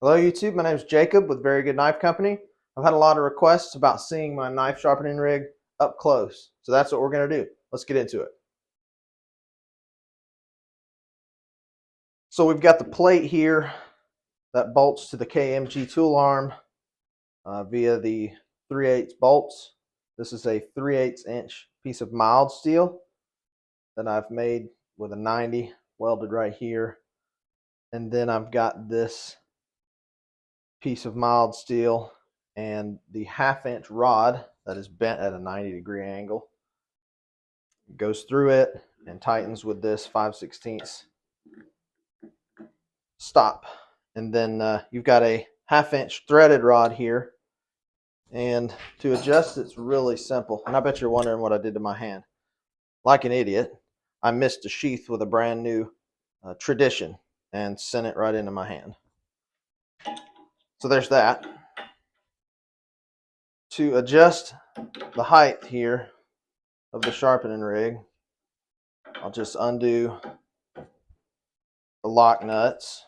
Hello YouTube, my name is Jacob with Very Good Knife Company. I've had a lot of requests about seeing my knife sharpening rig up close. So that's what we're going to do. Let's get into it. So we've got the plate here that bolts to the KMG tool arm via the 3/8 bolts. This is a 3/8 inch piece of mild steel that I've made with a 90 welded right here. And then I've got this piece of mild steel and the 1/2 inch rod that is bent at a 90-degree angle. It goes through it and tightens with this 5/16 stop. And then you've got a 1/2 inch threaded rod here. And to adjust, it's really simple. And I bet you're wondering what I did to my hand. Like an idiot, I missed a sheath with a brand new Tradition and sent it right into my hand. So there's that. To adjust the height here of the sharpening rig, I'll just undo the lock nuts.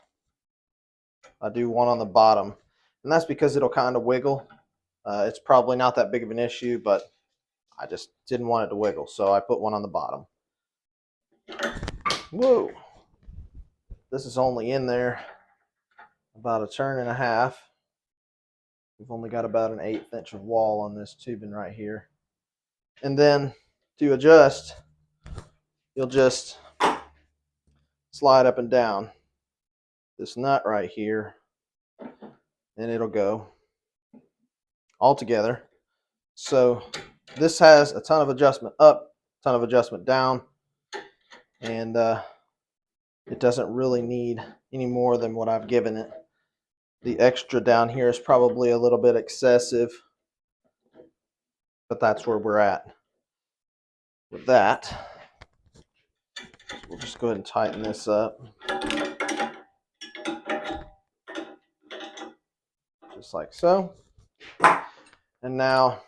I do one on the bottom, and that's because it'll kind of wiggle. It's probably not that big of an issue, but I just didn't want it to wiggle, so I put one on the bottom. Whoa! This is only in there about a turn and a half. We've only got about an 1/8 inch of wall on this tubing right here. And then to adjust, you'll just slide up and down this nut right here, and it'll go all together. So this has a ton of adjustment up, a ton of adjustment down, and it doesn't really need any more than what I've given it. The extra down here is probably a little bit excessive, but that's where we're at with that. We'll just go ahead and tighten this up. Just like so. And now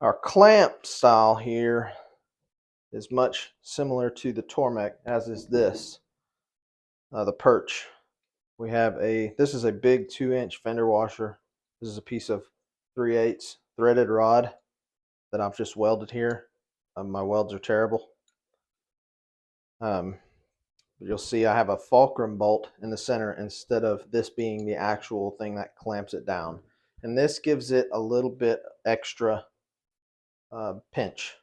our clamp style here is much similar to the Tormek, as is this, the perch. We have this is a big 2-inch fender washer. This is a piece of 3/8 threaded rod that I've just welded here. My welds are terrible. You'll see I have a fulcrum bolt in the center instead of this being the actual thing that clamps it down. And this gives it a little bit extra pinch.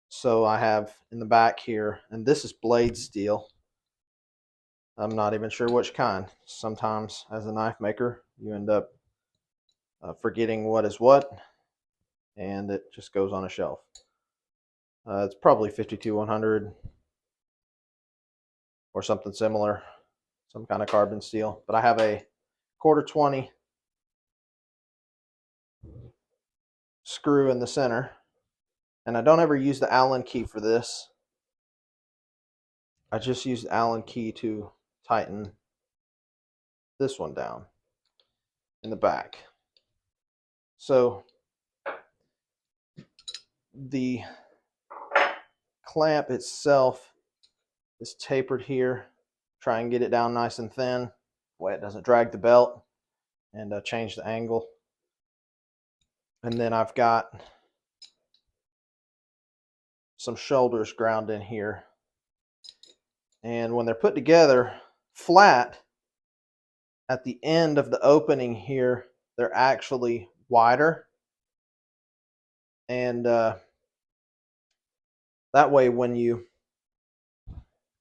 So I have in the back here, and this is blade steel. I'm not even sure which kind. Sometimes as a knife maker, you end up forgetting what is what, and it just goes on a shelf. It's probably 52-100 or something similar, some kind of carbon steel. But I have a 1/4-20 screw in the center, and I don't ever use the Allen key for this. I just use the Allen key to tighten this one down in the back. So the clamp itself is tapered here. Try and get it down nice and thin, that way it doesn't drag the belt, and change the angle. And then I've got some shoulders ground in here. And when they're put together flat, at the end of the opening here, they're actually wider. And that way when you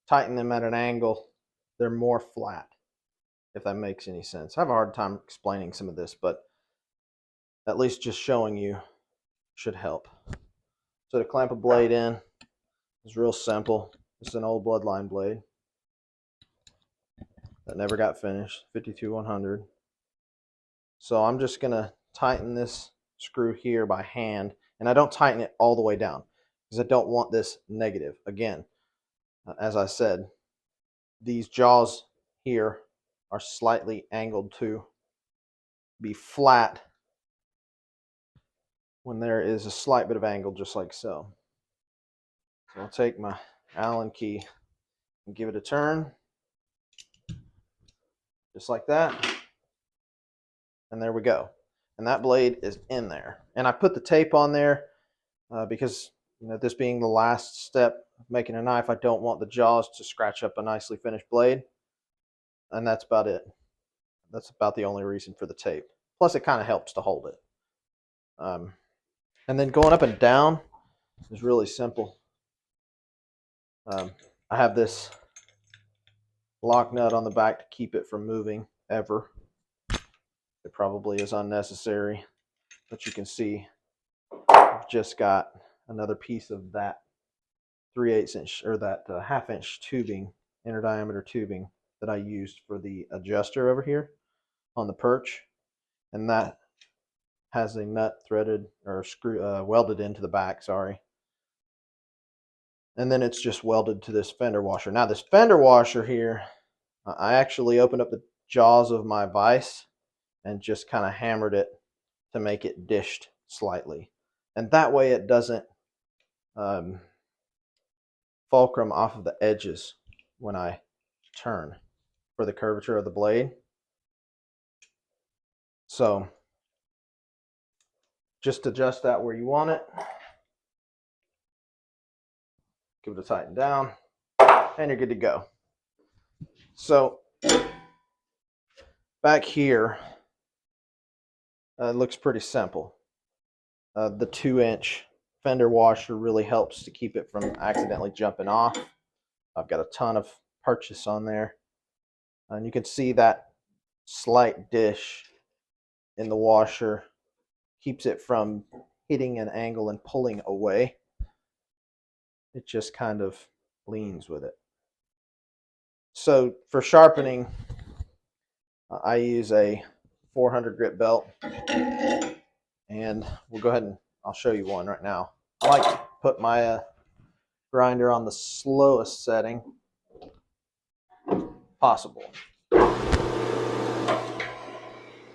tighten them at an angle, they're more flat, if that makes any sense. I have a hard time explaining some of this, but at least just showing you should help. So to clamp a blade in is real simple. It's an old Bloodline blade that never got finished, 52-100. So I'm just going to tighten this screw here by hand, and I don't tighten it all the way down because I don't want this negative. Again, as I said, these jaws here are slightly angled to be flat when there is a slight bit of angle, just like so. So I'll take my Allen key and give it a turn. just like that. And there we go. And that blade is in there. And I put the tape on there because, you know, this being the last step of making a knife, I don't want the jaws to scratch up a nicely finished blade. And that's about it. That's about the only reason for the tape. Plus, it kind of helps to hold it. And then going up and down is really simple. I have this lock nut on the back to keep it from moving ever. It probably is unnecessary, but you can see I've just got another piece of that 3/8 inch or that 1/2 inch tubing, inner diameter tubing that I used for the adjuster over here on the perch, and that has a nut threaded or screw welded into the back. Sorry. And then it's just welded to this fender washer. Now this fender washer here, I actually opened up the jaws of my vise and just kind of hammered it to make it dished slightly. And that way it doesn't fulcrum off of the edges when I turn for the curvature of the blade. So just adjust that where you want it. Give it a tighten down, and you're good to go. So back here, it looks pretty simple. The 2-inch fender washer really helps to keep it from accidentally jumping off. I've got a ton of purchase on there, and you can see that slight dish in the washer keeps it from hitting an angle and pulling away. It just kind of leans with it. So for sharpening, I use a 400 grit belt, and we'll go ahead and I'll show you one right now. I like to put my grinder on the slowest setting possible.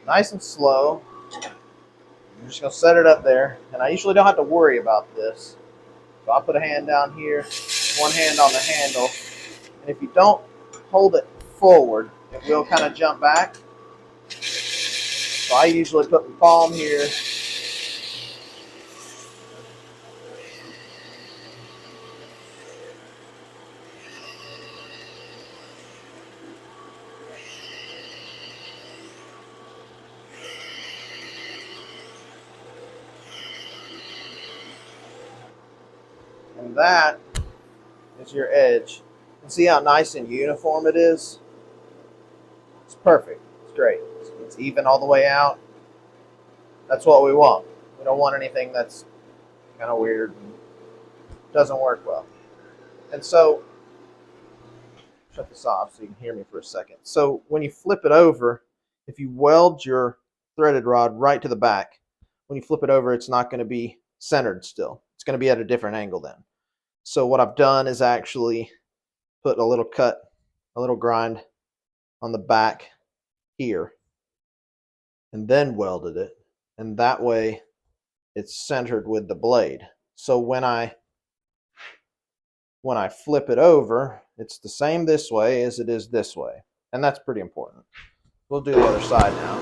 Nice and slow. I'm just going to set it up there, and I usually don't have to worry about this. So I'll put a hand down here, one hand on the handle, and if you don't hold it forward, it will kind of jump back. So I usually put my palm here, and that is your edge. And see how nice and uniform it is? It's perfect. It's great. It's even all the way out. That's what we want. We don't want anything that's kind of weird and doesn't work well. And so, shut this off so you can hear me for a second. So when you flip it over, if you weld your threaded rod right to the back, when you flip it over, it's not going to be centered still. It's going to be at a different angle then. So what I've done is actually put a little cut, a little grind on the back here, and then welded it. And that way it's centered with the blade. So when I flip it over, it's the same this way as it is this way. And that's pretty important. We'll do the other side now.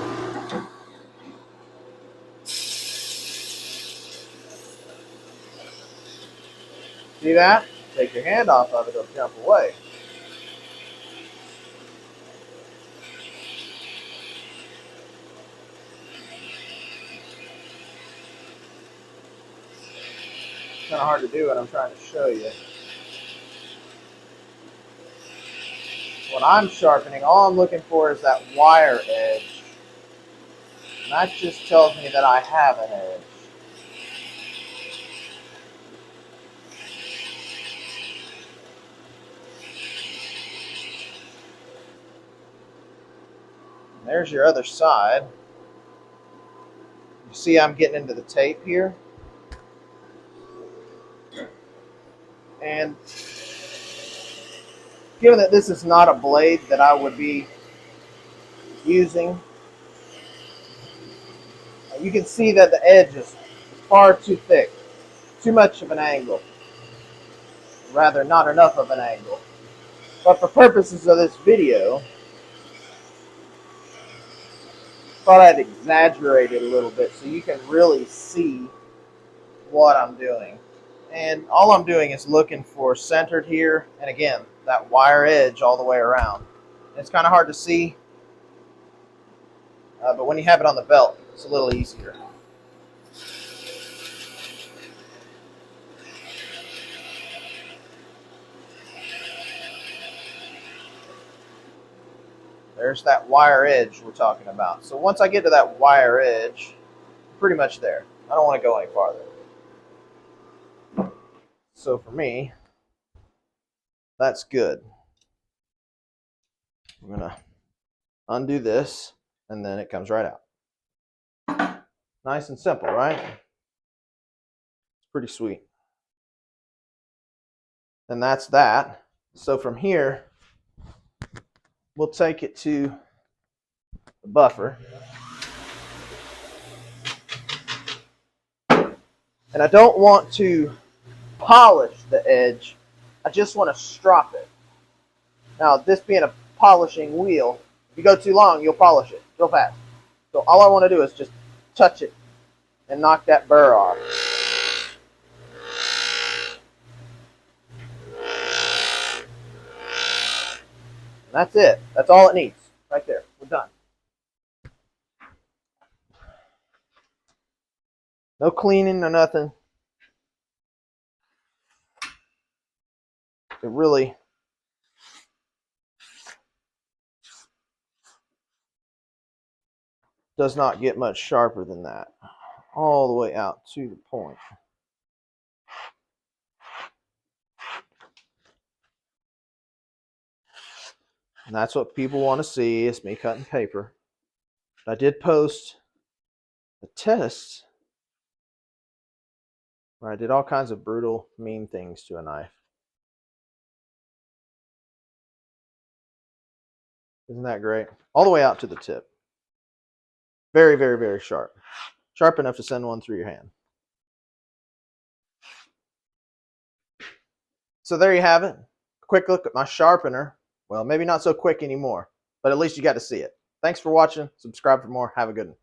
See that? Take your hand off of it, it'll jump away. It's kind of hard to do what I'm trying to show you. When I'm sharpening, all I'm looking for is that wire edge. And that just tells me that I have an edge. And there's your other side. You see I'm getting into the tape here. And given that this is not a blade that I would be using, you can see that the edge is far too thick, too much of an angle, rather not enough of an angle. But for purposes of this video, Thought I'd exaggerate it a little bit so you can really see what I'm doing. And all I'm doing is looking for centered here, and again, that wire edge all the way around. It's kind of hard to see, but when you have it on the belt, it's a little easier. There's that wire edge we're talking about. So once I get to that wire edge, I'm pretty much there. I don't want to go any farther. So for me, that's good. I'm going to undo this, and then it comes right out. Nice and simple, right? It's pretty sweet. And that's that. So from here, we'll take it to the buffer. And I don't want to polish the edge. I just want to strop it. Now, this being a polishing wheel, if you go too long, you'll polish it real fast. So all I want to do is just touch it and knock that burr off. And that's it. That's all it needs. Right there. We're done. No cleaning, no nothing. It really does not get much sharper than that. All the way out to the point. And that's what people want to see, is me cutting paper. I did post a test where I did all kinds of brutal, mean things to a knife. Isn't that great? All the way out to the tip. Very, very, very sharp. Sharp enough to send one through your hand. So there you have it. A quick look at my sharpener. Well, maybe not so quick anymore, but at least you got to see it. Thanks for watching. Subscribe for more. Have a good one.